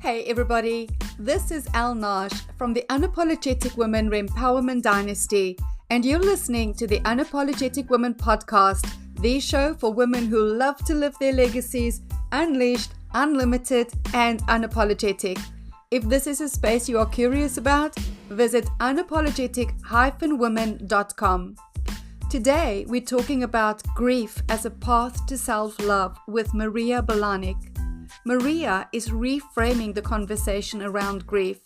Hey everybody, this is Al Nash from the Unapologetic Women Empowerment Dynasty, and you're listening to the Unapologetic Women podcast, the show for women who love to live their legacies, unleashed, unlimited, and unapologetic. If this is a space you are curious about, visit unapologetic-women.com. Today, we're talking about grief as a path to self-love with Maria Belanic. Maria is reframing the conversation around grief.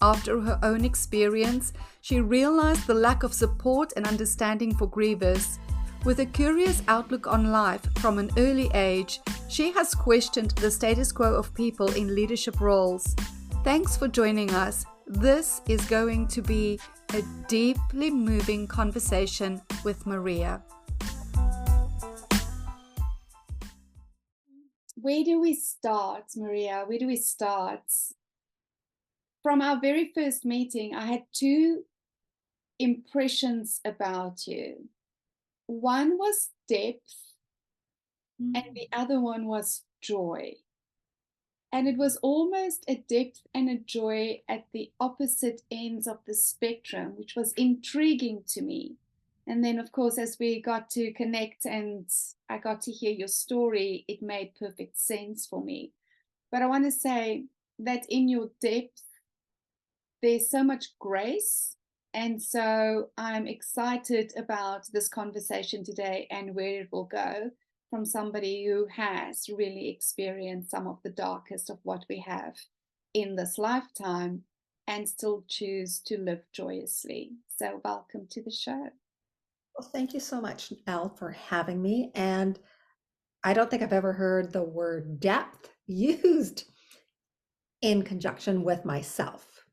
After her own experience, she realized the lack of support and understanding for grievers. With a curious outlook on life from an early age, she has questioned the status quo of people in leadership roles. Thanks for joining us. This is going to be a deeply moving conversation with Maria. Where do we start, Maria? Where do we start? From our very first meeting, I had two impressions about you. One was depth, and the other one was joy. And it was almost a depth and a joy at the opposite ends of the spectrum, which was intriguing to me. And then, of course, as we got to connect and I got to hear your story, it made perfect sense for me. But I want to say that in your depth, there's so much grace. And so I'm excited about this conversation today and where it will go from somebody who has really experienced some of the darkest of what we have in this lifetime and still choose to live joyously. So welcome to the show. Well, thank you so much, Elle, for having me. And I don't think I've ever heard the word depth used in conjunction with myself.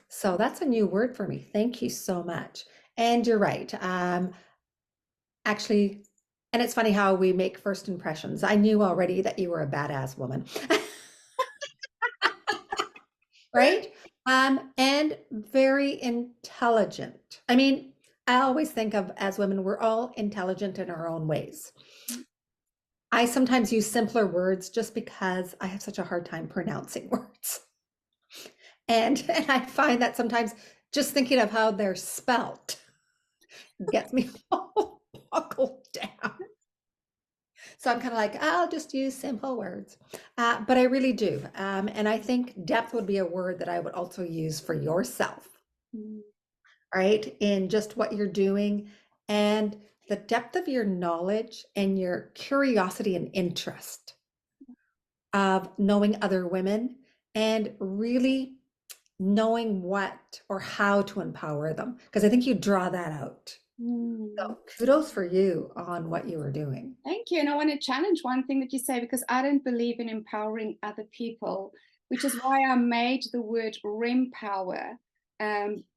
So that's a new word for me. Thank you so much. And you're right. Actually, and it's funny how we make first impressions. I knew already that you were a badass woman. Right? And very intelligent. I mean, I always think of as women, we're all intelligent in our own ways. I sometimes use simpler words just because I have such a hard time pronouncing words. And I find that sometimes just thinking of how they're spelt gets me all buckled down. So I'm kind of like, I'll just use simple words. But I really do. And I think depth would be a word that I would also use for yourself, right? In just what you're doing and the depth of your knowledge and your curiosity and interest of knowing other women and really knowing what or how to empower them. Because I think you draw that out. So kudos for you on what you were doing. Thank you. And I want to challenge one thing that you say, because I don't believe in empowering other people, which is why I made the word rempower,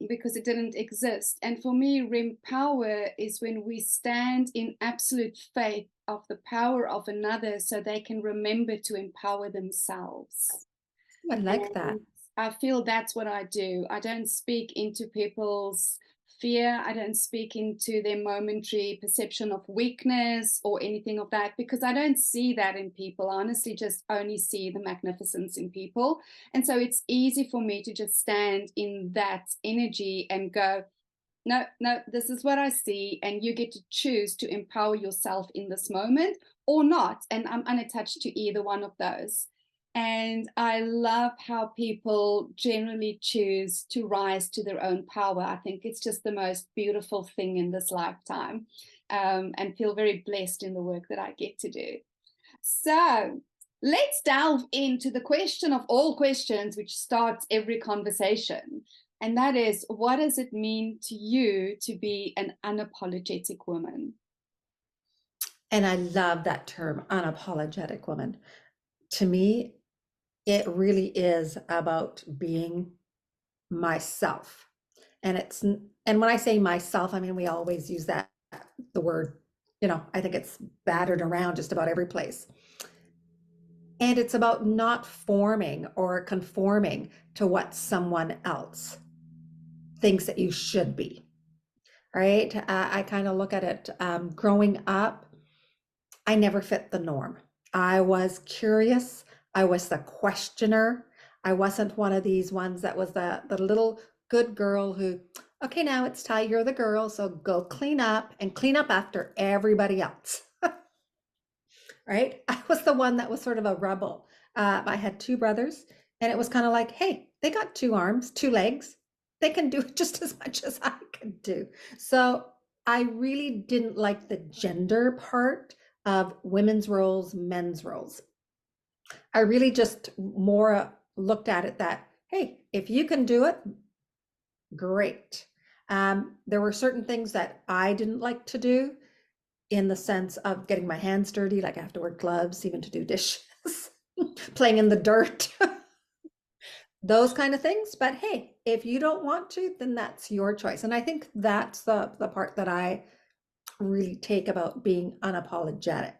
because it didn't exist. And for me, rempower is when we stand in absolute faith of the power of another so they can remember to empower themselves. I like that. I feel that's what I do. I don't speak into people's fear. I don't speak into their momentary perception of weakness or anything of that, because I don't see that in people. I honestly just only see the magnificence in people. And so it's easy for me to just stand in that energy and go, no, this is what I see. And you get to choose to empower yourself in this moment or not. And I'm unattached to either one of those. And I love how people generally choose to rise to their own power. I think it's just the most beautiful thing in this lifetime, and feel very blessed in the work that I get to do. So let's delve into the question of all questions, which starts every conversation. And that is, what does it mean to you to be an unapologetic woman? And I love that term, unapologetic woman. To me, it really is about being myself. And when I say myself, I mean, we always use the word, I think it's battered around just about every place. And it's about not forming or conforming to what someone else thinks that you should be, right? I kind of look at it, growing up, I never fit the norm. I was curious. I was the questioner. I wasn't one of these ones that was the little good girl who, okay, now it's time, you're the girl, so go clean up and clean up after everybody else. Right? I was the one that was sort of a rebel. I had two brothers, and it was kind of like, hey, they got two arms, two legs. They can do just as much as I can do. So I really didn't like the gender part of women's roles, men's roles. I really just more looked at it that, hey, if you can do it, great. There were certain things that I didn't like to do in the sense of getting my hands dirty, like I have to wear gloves even to do dishes, playing in the dirt, those kind of things. But hey, if you don't want to, then that's your choice. And I think that's the part that I really take about being unapologetic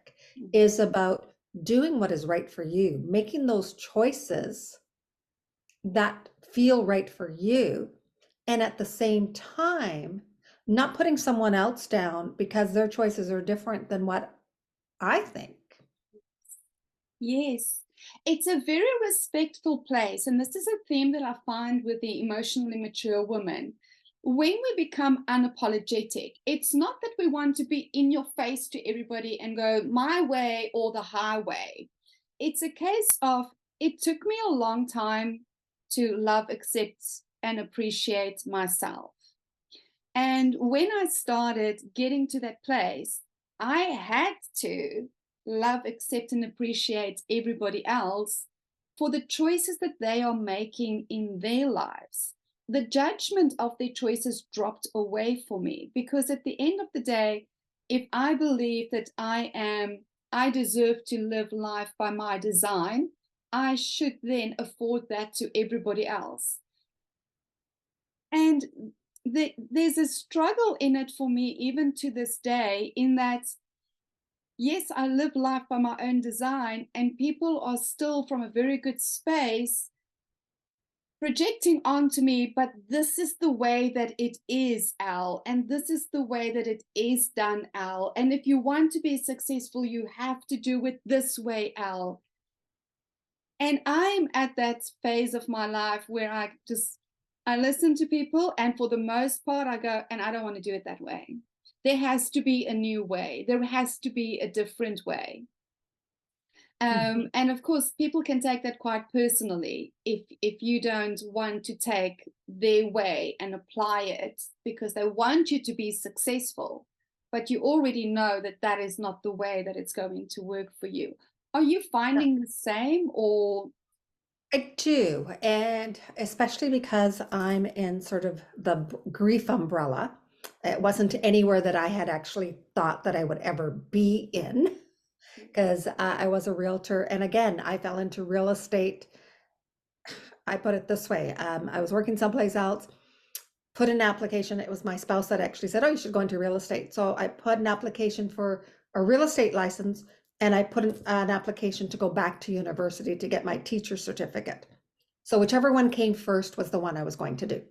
is about doing what is right for you, making those choices that feel right for you. And at the same time, not putting someone else down because their choices are different than what I think. Yes, it's a very respectful place. And this is a theme that I find with the emotionally mature woman. When we become unapologetic, it's not that we want to be in your face to everybody and go my way or the highway. It's a case of it took me a long time to love, accept, and appreciate myself. And when I started getting to that place, I had to love, accept, and appreciate everybody else for the choices that they are making in their lives. The judgment of their choices dropped away for me because at the end of the day, if I believe that I deserve to live life by my design, I should then afford that to everybody else. And there's a struggle in it for me even to this day, in that yes, I live life by my own design, and people are still from a very good space projecting onto me, but this is the way that it is, Al, and this is the way that it is done, Al, and if you want to be successful, you have to do it this way, Al. And I'm at that phase of my life where I listen to people, and for the most part, I go, and I don't want to do it that way. There has to be a new way. There has to be a different way. And of course, people can take that quite personally if you don't want to take their way and apply it because they want you to be successful, but you already know that that is not the way that it's going to work for you. Are you finding the same, or? I do. And especially because I'm in sort of the grief umbrella. It wasn't anywhere that I had actually thought that I would ever be in because I was a realtor. And again, I fell into real estate. I put it this way. I was working someplace else, put an application. It was my spouse that actually said, oh, you should go into real estate. So I put an application for a real estate license, and I put an application to go back to university to get my teacher certificate. So whichever one came first was the one I was going to do.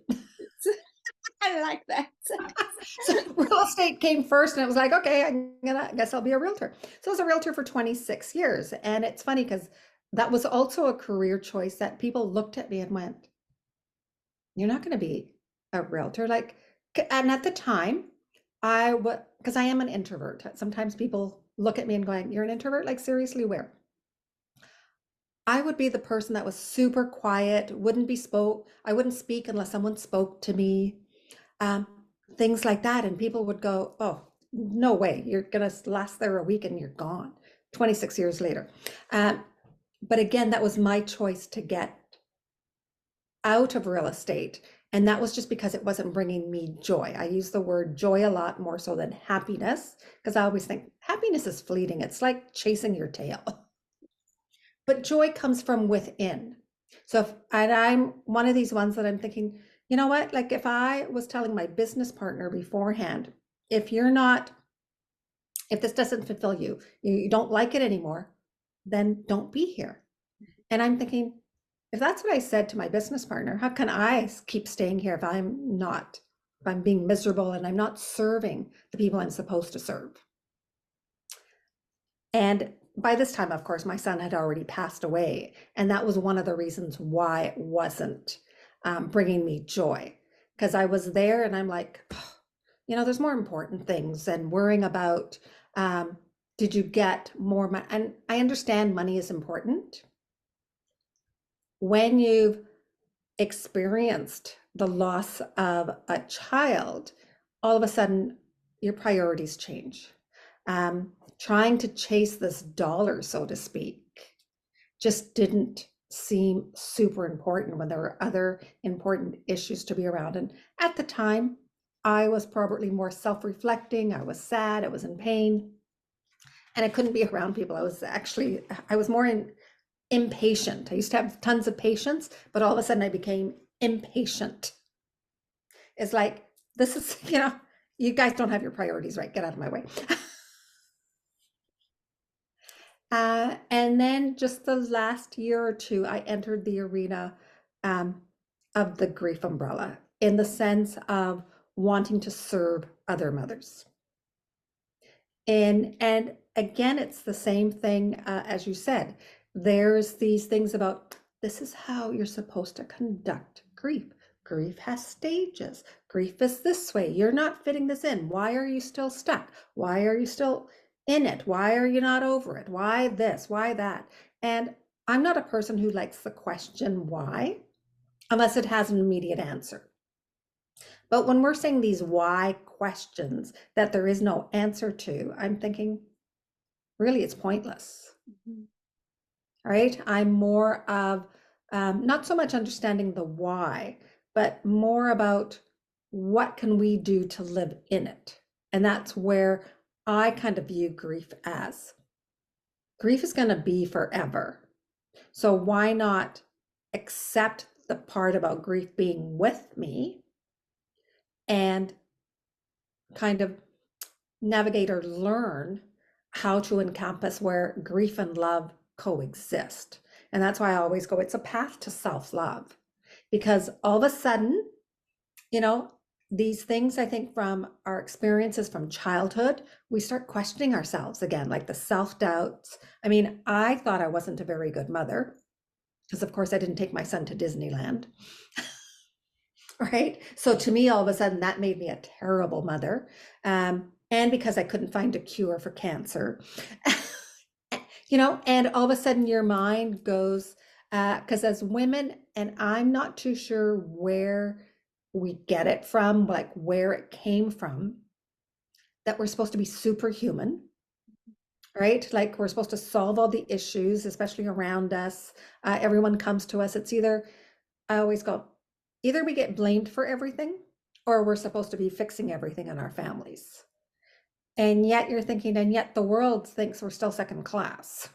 I like that. So real estate came first, and it was like, okay, I guess I'll be a realtor. So I was a realtor for 26 years. And it's funny because that was also a career choice that people looked at me and went, you're not going to be a realtor. Like, and at the time, I was, because I am an introvert. Sometimes people look at me and going, you're an introvert? Like, seriously, where? I would be the person that was super quiet, I wouldn't speak unless someone spoke to me, um, things like that. And people would go, oh, no way, you're going to last there a week and you're gone 26 years later. But again, that was my choice to get out of real estate. And that was just because it wasn't bringing me joy. I use the word joy a lot more so than happiness, because I always think happiness is fleeting. It's like chasing your tail. But joy comes from within. So and I'm one of these ones that I'm thinking, you know what? Like if I was telling my business partner beforehand, if this doesn't fulfill you, you don't like it anymore, then don't be here. And I'm thinking, if that's what I said to my business partner, how can I keep staying here if I'm being miserable and I'm not serving the people I'm supposed to serve? And by this time, of course, my son had already passed away. And that was one of the reasons why it wasn't bringing me joy. Because I was there and I'm like, there's more important things than worrying about did you get more money? And I understand money is important. When you've experienced the loss of a child, all of a sudden your priorities change. Trying to chase this dollar, so to speak, just didn't seem super important when there were other important issues to be around. And at the time, I was probably more self-reflecting. I was sad, I was in pain, and I couldn't be around people. I was more impatient. I used to have tons of patience, but all of a sudden I became impatient. It's like, this is, you guys don't have your priorities right. Get out of my way. And then just the last year or two, I entered the arena of the grief umbrella in the sense of wanting to serve other mothers. And again, it's the same thing as you said. There's these things about this is how you're supposed to conduct grief. Grief has stages. Grief is this way. You're not fitting this in. Why are you still stuck? Why are you still in it? Why are you not over it? Why this? Why that? And I'm not a person who likes the question why, unless it has an immediate answer. But when we're saying these why questions that there is no answer to, I'm thinking, really, it's pointless. Mm-hmm. Right? I'm more of not so much understanding the why, but more about what can we do to live in it. And that's where I kind of view grief as. Grief is going to be forever. So why not accept the part about grief being with me and kind of navigate or learn how to encompass where grief and love coexist. And that's why I always go, it's a path to self-love. Because all of a sudden, these things, I think from our experiences from childhood, we start questioning ourselves again, like the self-doubts. I mean, I thought I wasn't a very good mother because, of course, I didn't take my son to Disneyland. Right? So to me, all of a sudden, that made me a terrible mother. And because I couldn't find a cure for cancer, and all of a sudden your mind goes, because as women, and I'm not too sure where we get it from, like where it came from, that we're supposed to be superhuman, right? Like we're supposed to solve all the issues, especially around us. Everyone comes to us. It's either, I always go, either we get blamed for everything or we're supposed to be fixing everything in our families. And yet you're thinking, and yet the world thinks we're still second class.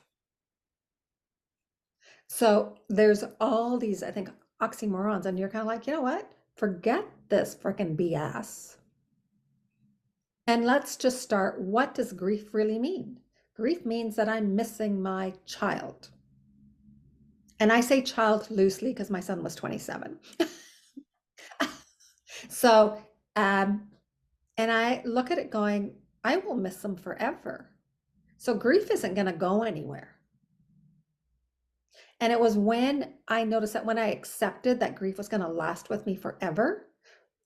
So there's all these, I think, oxymorons, and you're kind of like, you know what? Forget this freaking BS. And let's just start. What does grief really mean? Grief means that I'm missing my child. And I say child loosely because my son was 27. So, and I look at it going, I will miss them forever. So grief isn't going to go anywhere. And it was when I noticed that when I accepted that grief was going to last with me forever,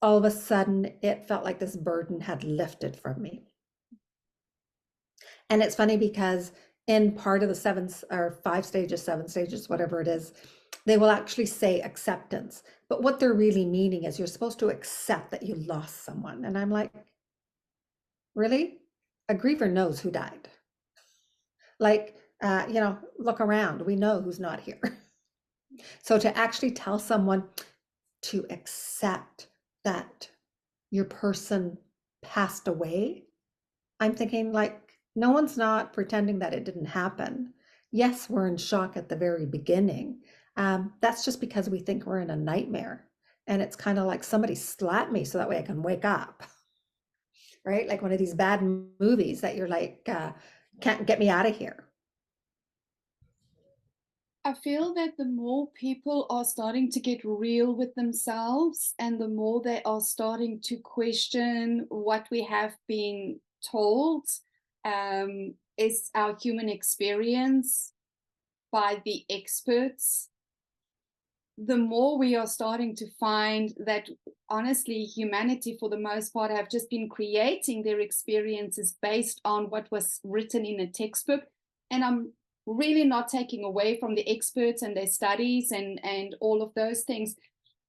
all of a sudden it felt like this burden had lifted from me. And it's funny because in part of the 7 stages, whatever it is, they will actually say acceptance. But what they're really meaning is you're supposed to accept that you lost someone. And I'm like, really? A griever knows who died. Like, look around. We know who's not here. So to actually tell someone to accept that your person passed away, I'm thinking like, no one's not pretending that it didn't happen. Yes, we're in shock at the very beginning. That's just because we think we're in a nightmare. And it's kind of like somebody slapped me so that way I can wake up. Right? Like one of these bad movies that you're like, can't get me out of here. I feel that the more people are starting to get real with themselves and the more they are starting to question what we have been told is our human experience by the experts, the more we are starting to find that honestly, humanity for the most part have just been creating their experiences based on what was written in a textbook. And I'm really not taking away from the experts and their studies and all of those things.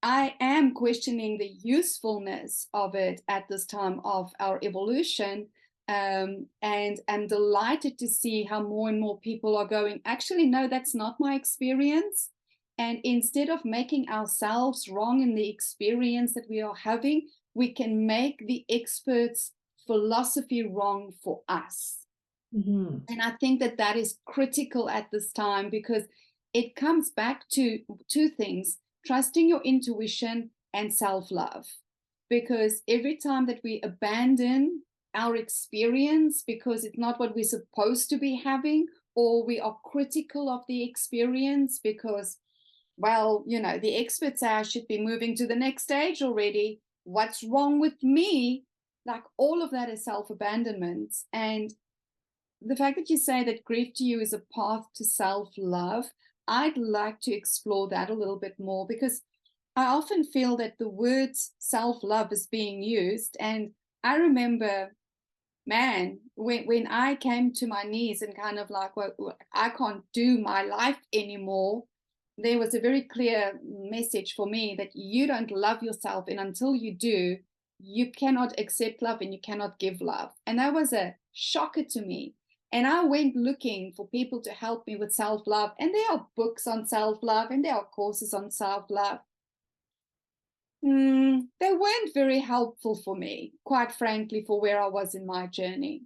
I am questioning the usefulness of it at this time of our evolution. And I'm delighted to see how more and more people are going, actually, no, that's not my experience. And instead of making ourselves wrong in the experience that we are having, we can make the experts' philosophy wrong for us. Mhm. And I think that that is critical at this time, because it comes back to two things: trusting your intuition and self-love. Because every time that we abandon our experience because it's not what we're supposed to be having, or we are critical of the experience because, well, the experts say I should be moving to the next stage already. What's wrong with me? Like, all of that is self-abandonment. And the fact that you say that grief to you is a path to self-love, I'd like to explore that a little bit more, because I often feel that the word self-love is being used. And I remember, man, when I came to my knees and kind of like, well, I can't do my life anymore, there was a very clear message for me that you don't love yourself. And until you do, you cannot accept love and you cannot give love. And that was a shocker to me. And I went looking for people to help me with self love. And there are books on self love and there are courses on self love. They weren't very helpful for me, quite frankly, for where I was in my journey.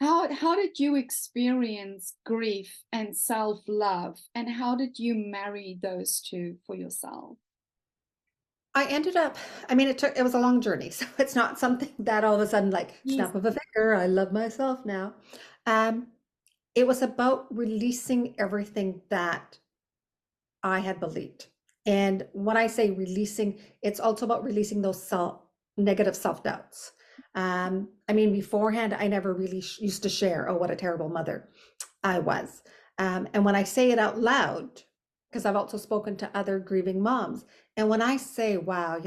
How did you experience grief and self-love, and how did you marry those two for yourself? I ended up, I mean, it was a long journey. So it's not something that all of a sudden, like Yes. snap of a finger, I love myself now. Um, it was about releasing everything that I had believed. And when I say releasing, it's also about releasing those negative self-doubts. I mean, beforehand, I never really used to share, oh, what a terrible mother I was. And when I say it out loud, because I've also spoken to other grieving moms, and when I say, wow,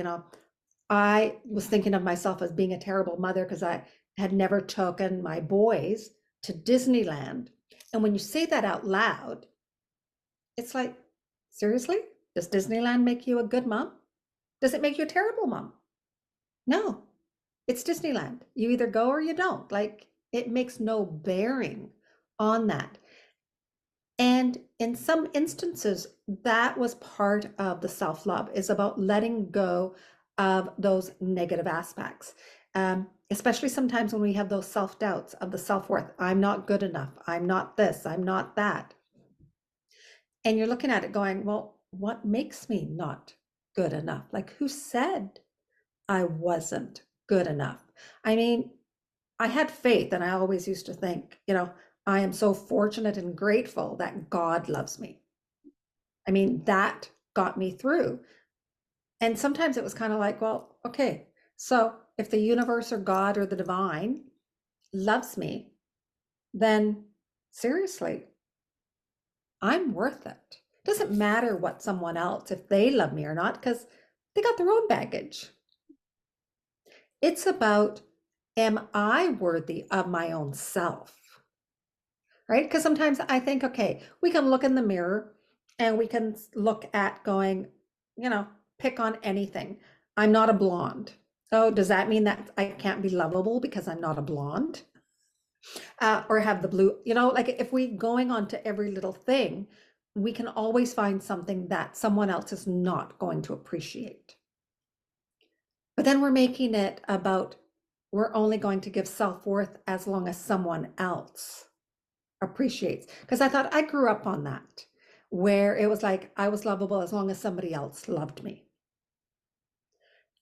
I was thinking of myself as being a terrible mother because I had never taken my boys to Disneyland. And when you say that out loud, it's like, seriously? Does Disneyland make you a good mom? Does it make you a terrible mom? No, it's Disneyland. You either go or you don't. Like, it makes no bearing on that. And in some instances, that was part of the self-love, is about letting go of those negative aspects. Especially sometimes when we have those self-doubts of the self-worth. I'm not good enough. I'm not this. I'm not that. And you're looking at it going, well, what makes me not good enough? Like, who said I wasn't good enough? I mean, I had faith, and I always used to think, I am so fortunate and grateful that God loves me. I mean, that got me through. And sometimes it was kind of like, well, okay, so if the universe or God or the divine loves me, then seriously, I'm worth it. Doesn't matter what someone else, if they love me or not, because they got their own baggage. It's about, am I worthy of my own self? Right? Because sometimes I think, okay, we can look in the mirror and we can look at going, pick on anything. I'm not a blonde. Oh, does that mean that I can't be lovable because I'm not a blonde? Or have the blue, like if we going on to every little thing, we can always find something that someone else is not going to appreciate. But then we're making it about, we're only going to give self-worth as long as someone else appreciates. Because I thought I grew up on that, where it was like I was lovable as long as somebody else loved me.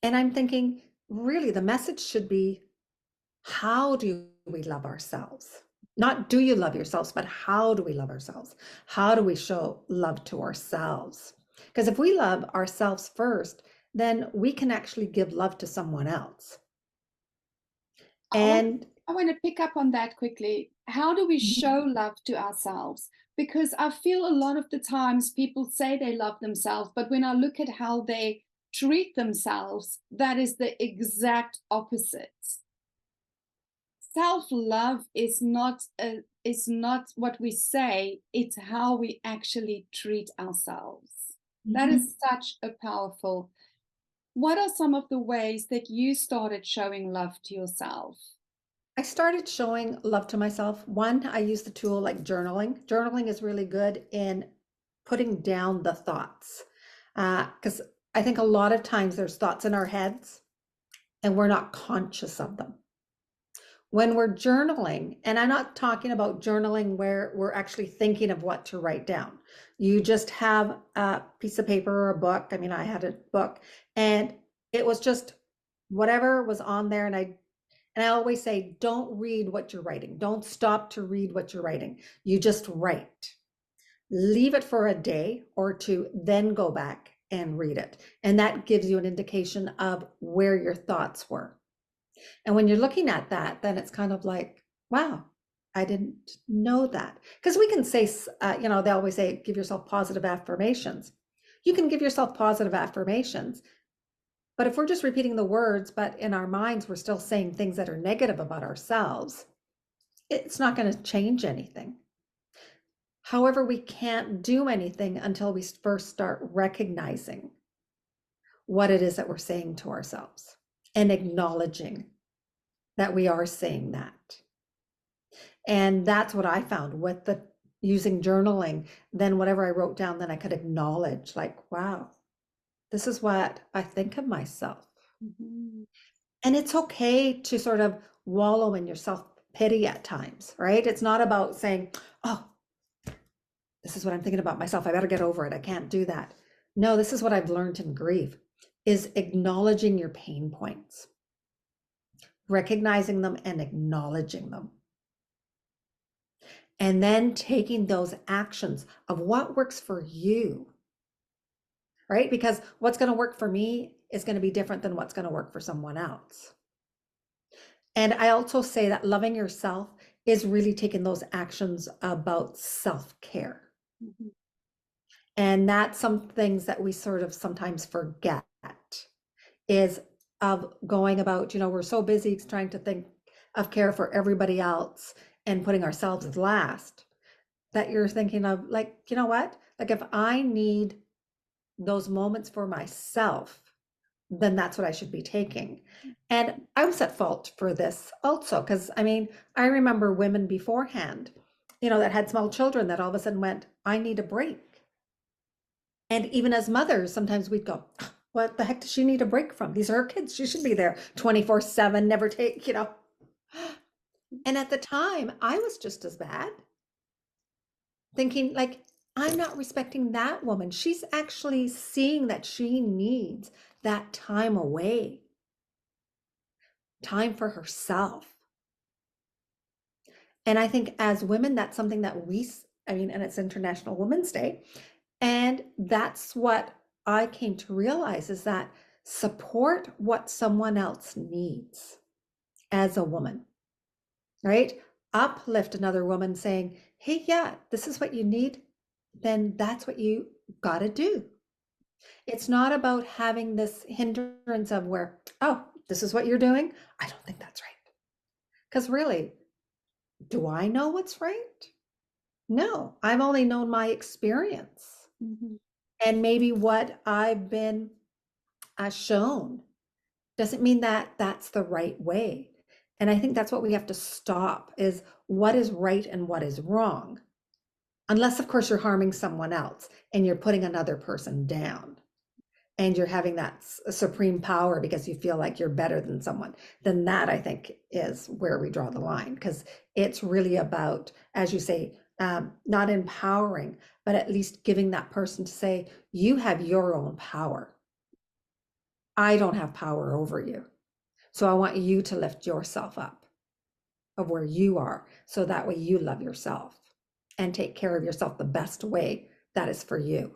And I'm thinking, really, the message should be, how do we love ourselves? Not do you love yourselves, but how do we love ourselves? How do we show love to ourselves? Because if we love ourselves first, then we can actually give love to someone else. I want And I want to pick up on that quickly. How do we Mhm. show love to ourselves? Because I feel a lot of the times people say they love themselves, but when I look at how they treat themselves, that is the exact opposite. Self-love is not what we say, it's how we actually treat ourselves. That Mhm. is such a powerful. What are some of the ways that you started showing love to yourself? I started showing love to myself. One, I use the tool like journaling. Journaling is really good in putting down the thoughts. Because I think a lot of times there's thoughts in our heads and we're not conscious of them. When we're journaling, and I'm not talking about journaling where we're actually thinking of what to write down. You just have a piece of paper or a book. I mean, I had a book and it was just whatever was on there. And I always say, don't read what you're writing. Don't stop to read what you're writing. You just write. Leave it for a day or two, then go back and read it. And that gives you an indication of where your thoughts were. And when you're looking at that, then it's kind of like, wow, I didn't know that. Because we can say, they always say, give yourself positive affirmations. You can give yourself positive affirmations. But if we're just repeating the words, but in our minds, we're still saying things that are negative about ourselves, it's not going to change anything. However, we can't do anything until we first start recognizing what it is that we're saying to ourselves and acknowledging that we are saying that. And that's what I found with the using journaling. Then whatever I wrote down, then I could acknowledge, like, wow, this is what I think of myself. Mhm. And it's okay to sort of wallow in your self pity at times, right? It's not about saying, oh, this is what I'm thinking about myself. I better get over it. I can't do that. No, this is what I've learned in grief is acknowledging your pain points, recognizing them and acknowledging them. And then taking those actions of what works for you, right? Because what's going to work for me is going to be different than what's going to work for someone else. And I also say that loving yourself is really taking those actions about self-care. Mhm. And that's some things that we sort of sometimes forget is of going about, we're so busy trying to think of care for everybody else and putting ourselves last that you're thinking of like, you know what? Like if I need those moments for myself, then that's what I should be taking. And I was at fault for this also, because I mean, I remember women beforehand, that had small children that all of a sudden went, I need a break. And even as mothers, sometimes we'd go, what the heck does she need a break from? These are her kids. She should be there 24/7, never take. And at the time, I was just as bad, thinking like, I'm not respecting that woman. She's actually seeing that she needs that time away, time for herself. And I think as women, that's something that and it's International Women's Day. And that's what I came to realize is that support what someone else needs as a woman, right? Uplift another woman saying, hey, yeah, this is what you need. Then that's what you got to do. It's not about having this hindrance of where, oh, this is what you're doing. I don't think that's right. Because really, do I know what's right? No, I've only known my experience Mhm. and maybe what I've been shown doesn't mean that that's the right way. And I think that's what we have to stop is what is right and what is wrong. Unless, of course, you're harming someone else and you're putting another person down and you're having that supreme power because you feel like you're better than someone, then that I think is where we draw the line because it's really about, as you say, not empowering, but at least giving that person to say, you have your own power. I don't have power over you. So I want you to lift yourself up of where you are. So that way you love yourself and take care of yourself the best way that is for you.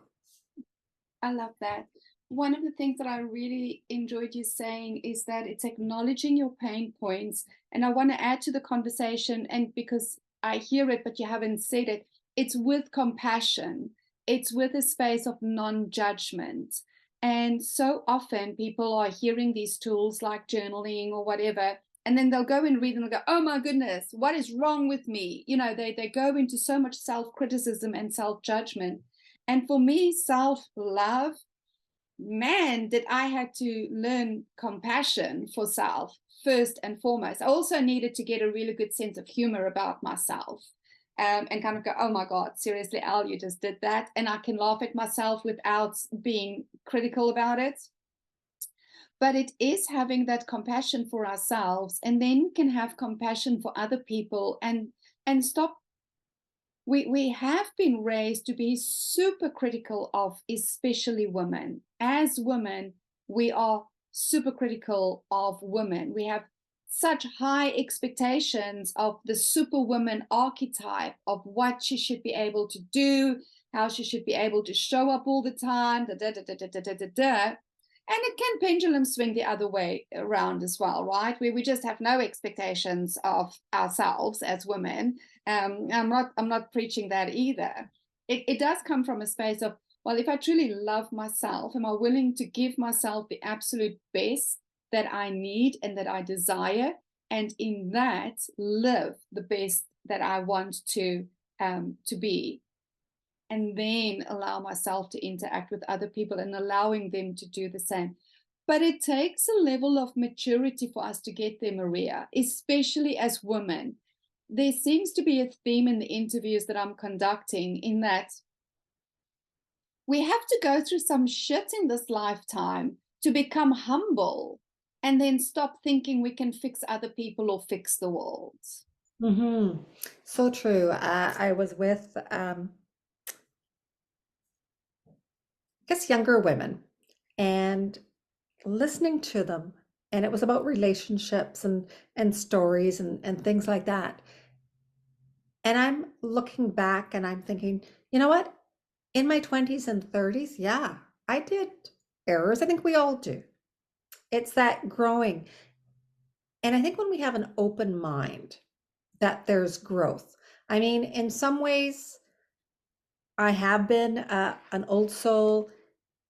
I love that. one of the things that I really enjoyed you saying is that it's acknowledging your pain points. And I want to add to the conversation, and because I hear it, but you haven't said it, it's with compassion, it's with a space of non judgment. And so often people are hearing these tools like journaling or whatever, and then they'll go and read and they'll go, oh my goodness, what is wrong with me? You know, they go into so much self criticism and self judgment. And for me, self love, man, did I had to learn compassion for self first and foremost. I also needed to get a really good sense of humor about myself, and kind of go, oh my God, seriously, Al, you just did that. And I can laugh at myself without being critical about it. But it is having that compassion for ourselves, and then we can have compassion for other people, and stop. We have been raised to be super critical of especially women. As women, we are super critical of women. We have such high expectations of the superwoman archetype, of what she should be able to do, how she should be able to show up all the time, da, da, da, da, da, da, da, da. And it can pendulum swing the other way around as well, right? Where we just have no expectations of ourselves as women. I'm not preaching that either. It does come from a space of, well, if I truly love myself, am I willing to give myself the absolute best that I need and that I desire, and in that live the best that I want to be, and then allow myself to interact with other people and allowing them to do the same. But it takes a level of maturity for us to get there, Maria, especially as women. There seems to be a theme in the interviews that I'm conducting, in that we have to go through some shit in this lifetime to become humble, and then stop thinking we can fix other people or fix the world. Hmm. So true. I was with, I guess, younger women, and listening to them, and it was about relationships and stories and things like that. And I'm looking back and I'm thinking, you know what? In my 20s and 30s, yeah, I did errors. I think we all do. It's that growing. And I think when we have an open mind, that there's growth. I mean, in some ways, I have been an old soul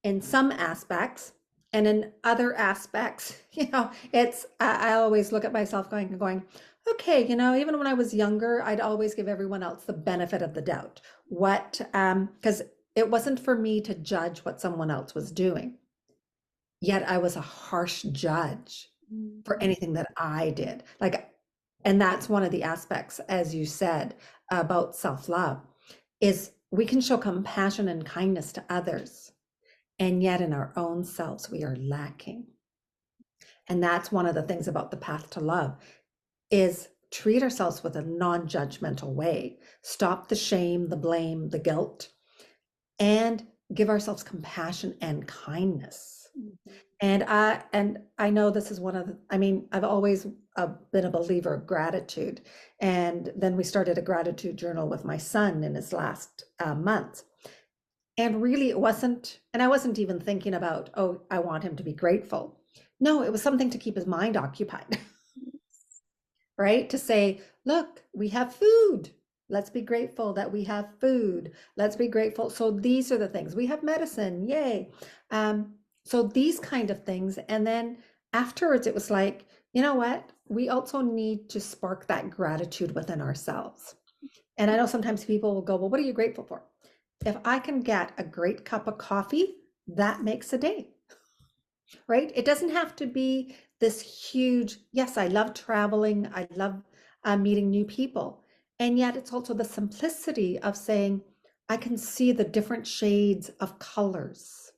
in some aspects, and in other aspects, it's I always look at myself going, okay, even when I was younger, I'd always give everyone else the benefit of the doubt. What because it wasn't for me to judge what someone else was doing. Yet I was a harsh judge for anything that I did. And that's one of the aspects, as you said, about self-love, is we can show compassion and kindness to others, and yet in our own selves, we are lacking. And that's one of the things about the path to love, is treat ourselves with a non-judgmental way. Stop the shame, the blame, the guilt, and give ourselves compassion and kindness. And I know this is one of the, I mean, I've always been a believer of gratitude. And then we started a gratitude journal with my son in his last month. And really, it wasn't, and I wasn't even thinking about, oh, I want him to be grateful. No, it was something to keep his mind occupied, right? To say, look, we have food. Let's be grateful that we have food. Let's be grateful. So these are the things. We have medicine. Yay. So these kind of things. And then afterwards, it was like, you know what? We also need to spark that gratitude within ourselves. And I know sometimes people will go, well, what are you grateful for? If I can get a great cup of coffee, that makes a day, right? It doesn't have to be this huge, yes, I love traveling, I love meeting new people. And yet it's also the simplicity of saying, I can see the different shades of colors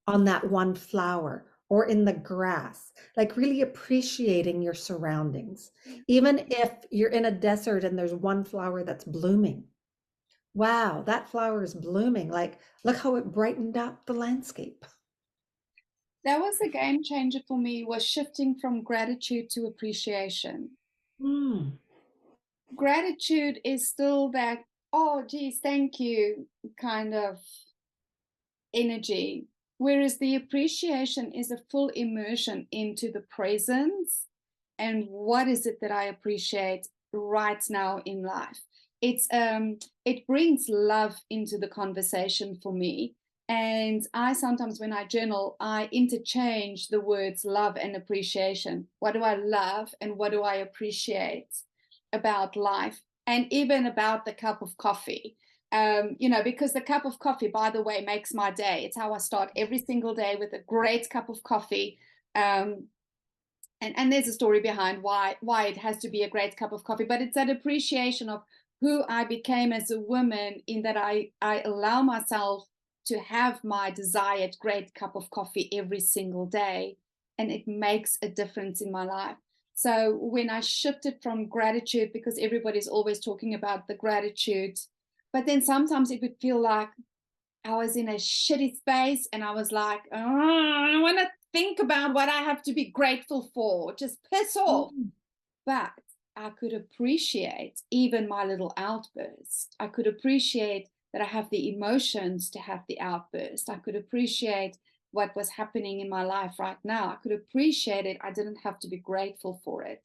on that one flower or in the grass, like really appreciating your surroundings. Even if you're in a desert and there's one flower that's blooming, wow, that flower is blooming. Like, look how it brightened up the landscape. That was a game changer for me, was shifting from gratitude to appreciation. Mm. Gratitude is still that, oh geez, thank you kind of energy. Whereas the appreciation is a full immersion into the presence and what is it that I appreciate right now in life. It brings love into the conversation for me. And I sometimes, when I journal, I interchange the words love and appreciation. What do I love and what do I appreciate about life? And even about the cup of coffee. Because the cup of coffee, by the way, makes my day. It's how I start every single day, with a great cup of coffee. Um, and there's a story behind why it has to be a great cup of coffee, but it's that appreciation of who I became as a woman, in that I allow myself to have my desired great cup of coffee every single day, and it makes a difference in my life. So when I shifted from gratitude, because everybody's always talking about the gratitude, but then sometimes it would feel like I was in a shitty space and I was like, oh, I want to think about what I have to be grateful for. Just piss off. Mm. But I could appreciate even my little outburst. I could appreciate that I have the emotions to have the outburst. I could appreciate what was happening in my life right now. I could appreciate it. I didn't have to be grateful for it.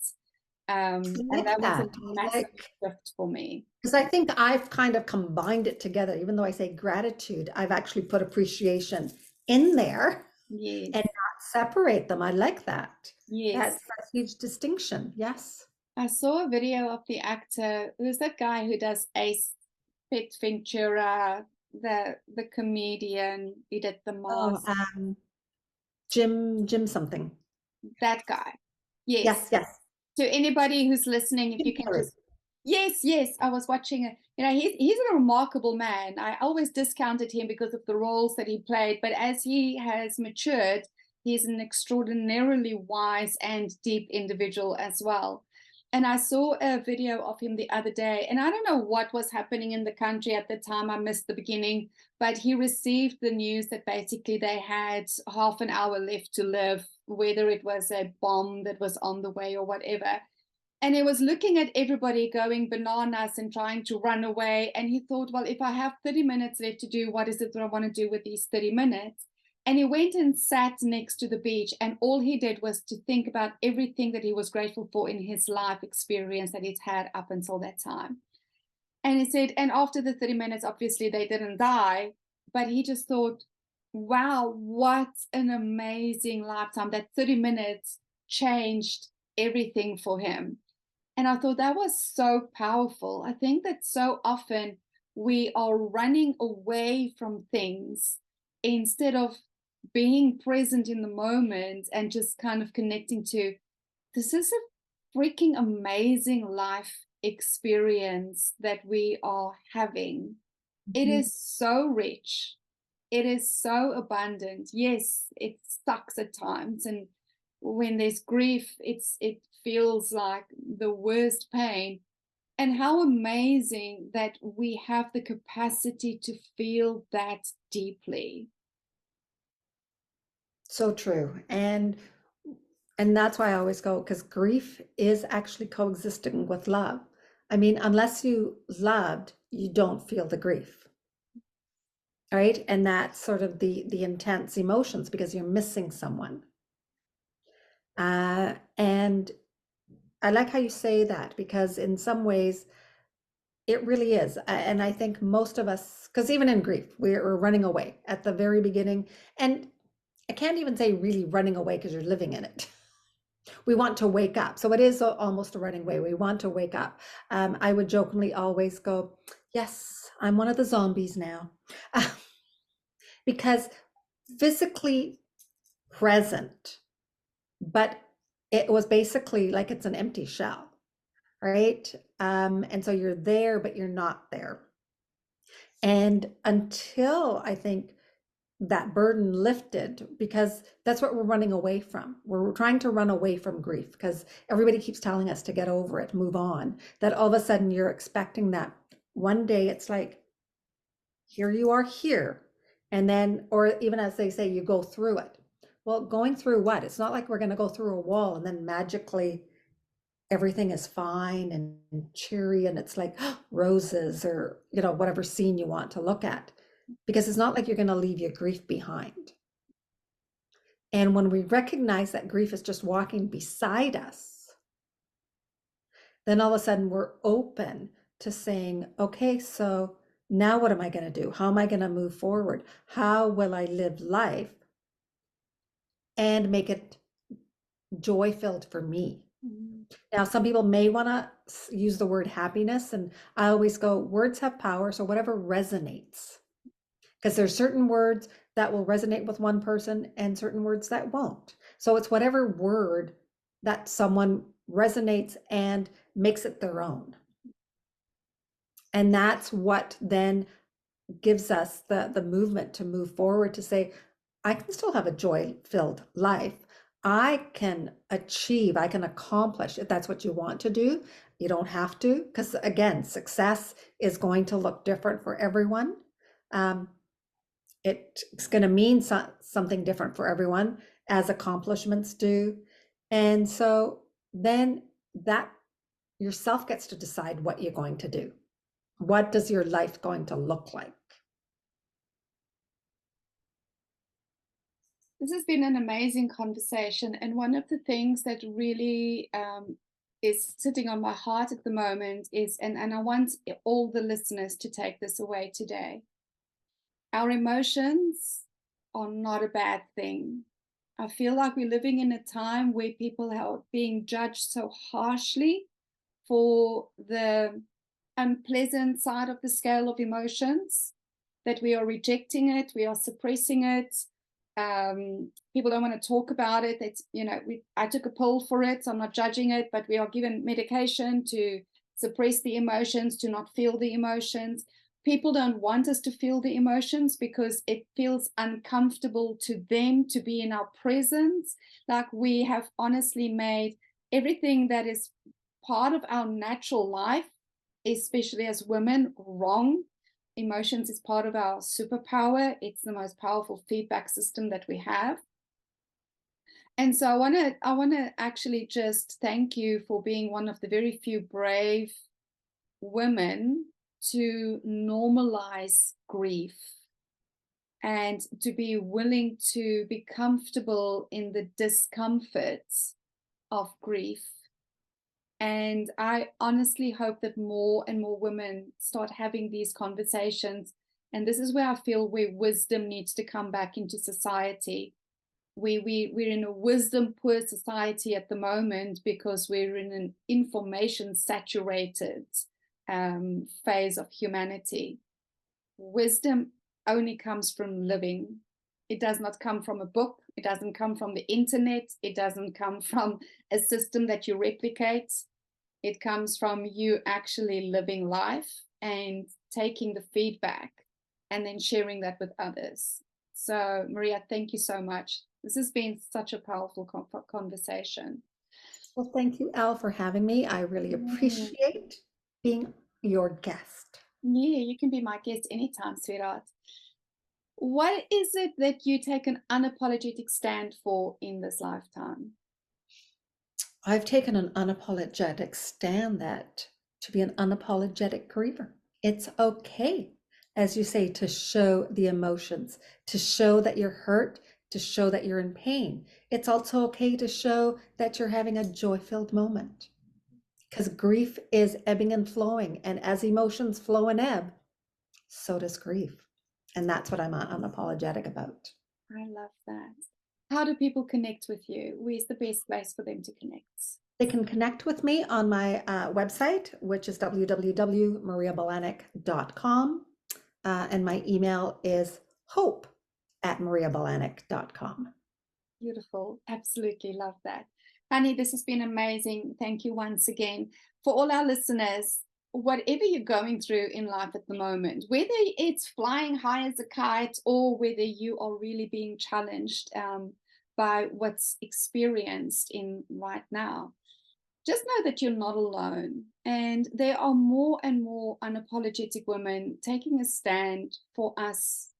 I And like that was a that. I massive like, shift for me. because I think I've kind of combined it together. Even though I say gratitude, I've actually put appreciation in there Yes. and not separate them. I like that. Yes. That's a huge distinction. Yes. I saw a video of the actor. Who's that guy who does Ace Pet Ventura, the comedian? He did The Oh, Mask. Jim something. That guy. Yes, Yes. yes. To anybody who's listening, if Jim you can Carrey. just, yes, yes. I was watching it. He's a remarkable man. I always discounted him because of the roles that he played, but as he has matured, he's an extraordinarily wise and deep individual as well. And I saw a video of him the other day, and I don't know what was happening in the country at the time. I missed the beginning, but he received the news that basically they had half an hour left to live, whether it was a bomb that was on the way or whatever. And he was looking at everybody going bananas and trying to run away. And he thought, well, if I have 30 minutes left to do, what is it that I want to do with these 30 minutes? And he went and sat next to the beach. And all he did was to think about everything that he was grateful for in his life experience that he'd had up until that time. And he said, and after the 30 minutes, obviously they didn't die, but he just thought, wow, what an amazing lifetime. That 30 minutes changed everything for him. And I thought that was so powerful. I think that so often we are running away from things instead of being present in the moment and just kind of connecting to, this is a freaking amazing life experience that we are having. It Mhm. is so rich. It is so abundant. Yes, it sucks at times. And when there's grief, it feels like the worst pain. And how amazing that we have the capacity to feel that deeply. So true. And that's why I always go, because grief is actually coexisting with love. I mean, unless you loved, you don't feel the grief, right? And that's sort of the intense emotions because you're missing someone. And I like how you say that because in some ways it really is. And I think most of us, because even in grief, we're running away at the very beginning. And I can't even say really running away because you're living in it. We want to wake up. So it is almost a running away. We want to wake up. I would jokingly always go, yes, I'm one of the zombies now. Because physically present, but it was basically like it's an empty shell, right? And so you're there, but you're not there. And until I think that burden lifted, because that's what we're running away from. We're trying to run away from grief because everybody keeps telling us to get over it, move on. That all of a sudden you're expecting that one day it's like, here you are here. And then, or even as they say, you go through it. Well, going through what? It's not like we're going to go through a wall and then magically everything is fine and cheery and it's like roses or, whatever scene you want to look at. Because it's not like you're going to leave your grief behind. And when we recognize that grief is just walking beside us, then all of a sudden we're open to saying, okay, so now what am I going to do? How am I going to move forward? How will I live life and make it joy filled for me? Mm. Now, some people may want to use the word happiness, and I always go, words have power, so whatever resonates. Because there's certain words that will resonate with one person and certain words that won't. So it's whatever word that someone resonates and makes it their own. And that's what then gives us the movement to move forward to say, I can still have a joy-filled life. I can achieve, I can accomplish if that's what you want to do. You don't have to, because again, success is going to look different for everyone. It's going to mean something different for everyone, as accomplishments do. And so then that yourself gets to decide what you're going to do. What does your life going to look like? This has been an amazing conversation. And one of the things that really is sitting on my heart at the moment is, and I want all the listeners to take this away today. Our emotions are not a bad thing. I feel like we're living in a time where people are being judged so harshly for the unpleasant side of the scale of emotions, that we are rejecting it, we are suppressing it. People don't want to talk about it. It's, I took a pill for it, so I'm not judging it, but we are given medication to suppress the emotions, to not feel the emotions. People don't want us to feel the emotions because it feels uncomfortable to them to be in our presence. Like, we have honestly made everything that is part of our natural life, especially as women, wrong. Emotions is part of our superpower. It's the most powerful feedback system that we have. And so I want to actually just thank you for being one of the very few brave women to normalize grief and to be willing to be comfortable in the discomfort of grief. And I honestly hope that more and more women start having these conversations. And this is where I feel where wisdom needs to come back into society. We're in a wisdom poor society at the moment because we're in an information saturated phase of humanity. Wisdom only comes from living. It does not come from a book. It doesn't come from the internet. It doesn't come from a system that you replicate. It comes from you actually living life and taking the feedback and then sharing that with others. So, Maria, thank you so much. This has been such a powerful conversation. Well, thank you, Al, for having me. I really appreciate being your guest. Yeah, you can be my guest anytime, sweetheart. What is it that you take an unapologetic stand for in this lifetime? I've taken an unapologetic stand that to be an unapologetic griever. It's okay, as you say, to show the emotions, to show that you're hurt, to show that you're in pain. It's also okay to show that you're having a joy-filled moment, because grief is ebbing and flowing. And as emotions flow and ebb, so does grief. And that's what I'm unapologetic about. I love that. How do people connect with you? Where's the best place for them to connect? They can connect with me on my website, which is www.mariabelanic.com. And my email is hope@mariabelanic.com. Beautiful. Absolutely love that. Honey, this has been amazing. Thank you once again. For all our listeners, whatever you're going through in life at the moment, whether it's flying high as a kite or whether you are really being challenged by what's experienced in right now, just know that you're not alone. And there are more and more unapologetic women taking a stand for us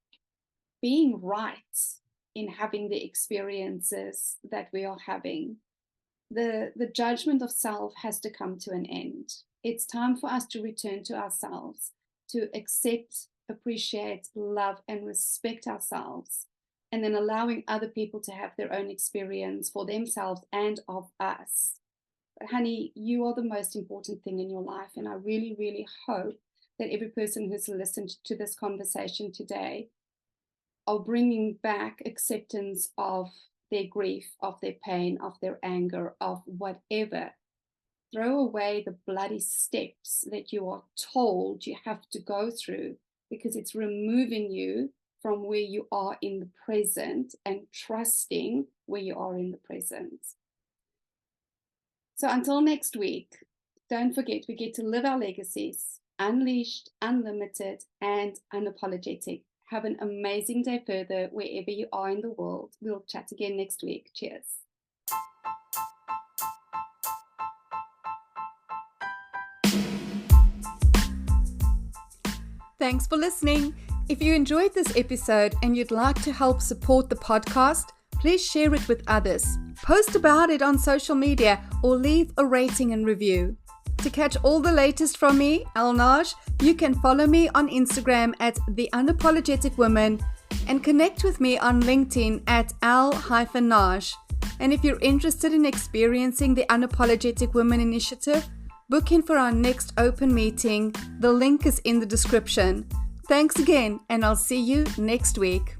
being right in having the experiences that we are having. The judgment of self has to come to an end. It's time for us to return to ourselves, to accept, appreciate, love, and respect ourselves, and then allowing other people to have their own experience for themselves and of us. But honey, you are the most important thing in your life. And I really, really hope that every person who's listened to this conversation today are bringing back acceptance of their grief, of their pain, of their anger, of whatever. Throw away the bloody steps that you are told you have to go through, because it's removing you from where you are in the present and trusting where you are in the present. So until next week, don't forget, we get to live our legacies, unleashed, unlimited, and unapologetic. Have an amazing day further wherever you are in the world. We'll chat again next week. Cheers. Thanks for listening. If you enjoyed this episode and you'd like to help support the podcast, please share it with others. Post about it on social media or leave a rating and review. To catch all the latest from me, Alnaj, you can follow me on Instagram at The Unapologetic Woman and connect with me on LinkedIn at al-naj. And if you're interested in experiencing the Unapologetic Woman initiative, book in for our next open meeting. The link is in the description. Thanks again, and I'll see you next week.